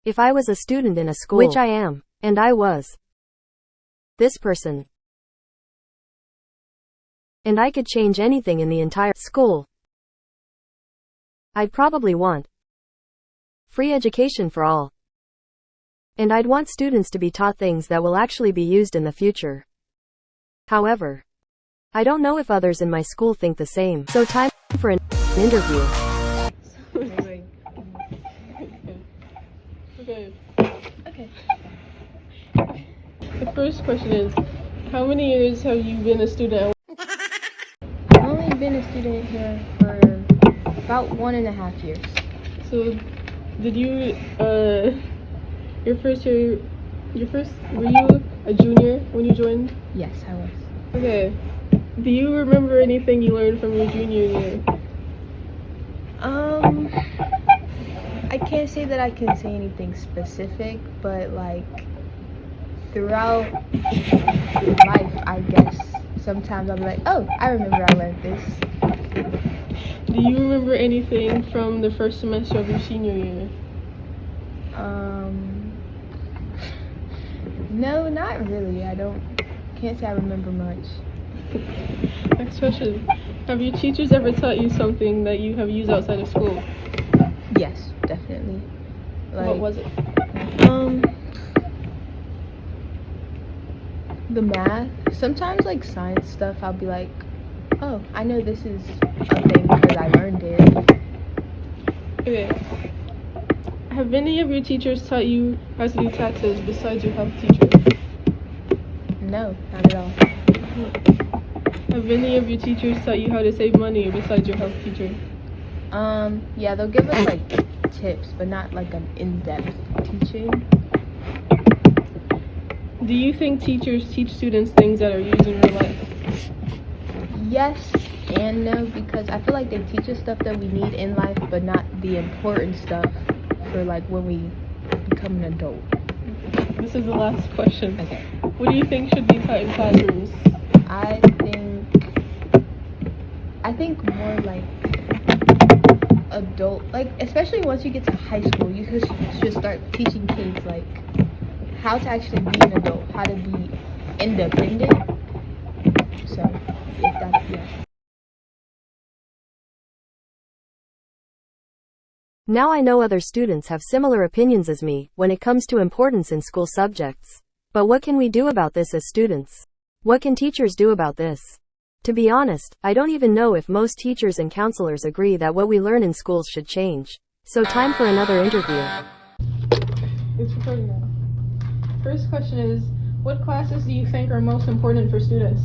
If I was a student in a school, which I am, and I was this person, and I could change anything in the entire school, I'd probably want free education for all. And I'd want students to be taught things that will actually be used in the future. However, I don't know if others in my school think the same. So time for an interview. Okay. The first question is, how many years have you been a student? I've only been a student here for about 1.5 years. So, did you, were you a junior when you joined? Yes, I was. Okay. Do you remember anything you learned from your junior year? I can't say that I can say anything specific, but like throughout life, I guess sometimes I'll be like, oh, I remember I learned this. Do you remember anything from the first semester of your senior year? No, not really. Can't say I remember much. Next question. Have your teachers ever taught you something that you have used outside of school? Yes, definitely. What was it? The math. Sometimes like science stuff, I'll be like, oh, I know this is a thing because I learned it. Okay. Have any of your teachers taught you how to do taxes besides your health teacher? No, not at all. Have any of your teachers taught you how to save money besides your health teacher? Yeah, they'll give us like tips, but not like an in-depth teaching. Do you think teachers teach students things that are used in real life? Yes and no, because I feel like they teach us stuff that we need in life, but not the important stuff for like when we become an adult. This is the last question. Okay. What do you think should be taught in classrooms? I think more like adult, like especially once you get to high school, you should start teaching kids like how to actually be an adult, how to be independent. So, if that's, yeah. Now I know other students have similar opinions as me when it comes to importance in school subjects. But what can we do about this as students? What can teachers do about this? To be honest, I don't even know if most teachers and counselors agree that what we learn in schools should change. So time for another interview. It's recording now. First question is, what classes do you think are most important for students?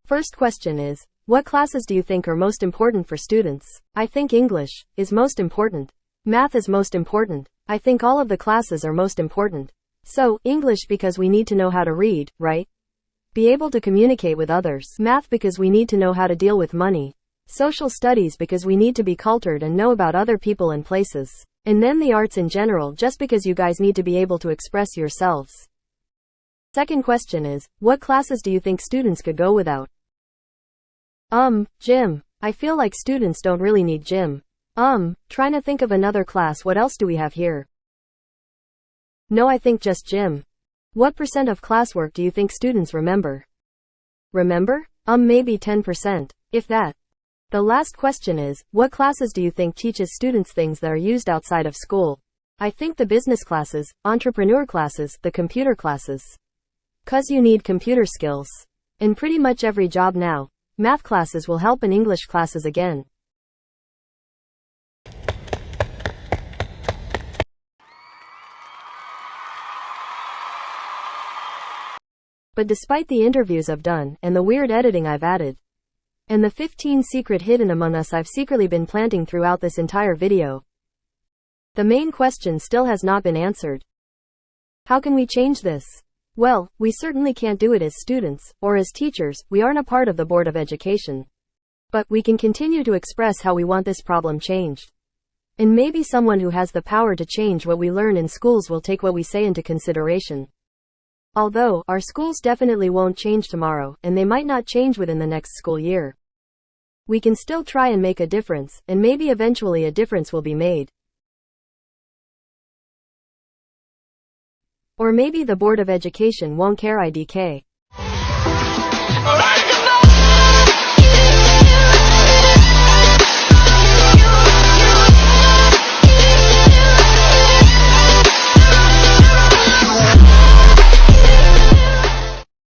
First question is, what classes do you think are most important for students? I think English is most important. Math is most important. I think all of the classes are most important. So, English because we need to know how to read, right? Be able to communicate with others. Math because we need to know how to deal with money. Social studies because we need to be cultured and know about other people and places. And then the arts in general just because you guys need to be able to express yourselves. Second question is, what classes do you think students could go without? Gym. I feel like students don't really need gym. Trying to think of another class. What else do we have here? No, I think just gym. What % of classwork do you think students remember? Remember? Maybe 10%, if that. The last question is, what classes do you think teaches students things that are used outside of school? I think the business classes, entrepreneur classes, the computer classes. 'Cause you need computer skills. In pretty much every job now. Math classes will help in English classes again. But despite the interviews I've done, and the weird editing I've added, and the 15 secret hidden among us I've secretly been planting throughout this entire video, the main question still has not been answered. How can we change this? Well, we certainly can't do it as students, or as teachers. We aren't a part of the Board of Education. But we can continue to express how we want this problem changed. And maybe someone who has the power to change what we learn in schools will take what we say into consideration. Although, our schools definitely won't change tomorrow, and they might not change within the next school year. We can still try and make a difference, and maybe eventually a difference will be made. Or maybe the Board of Education won't care IDK. Alright!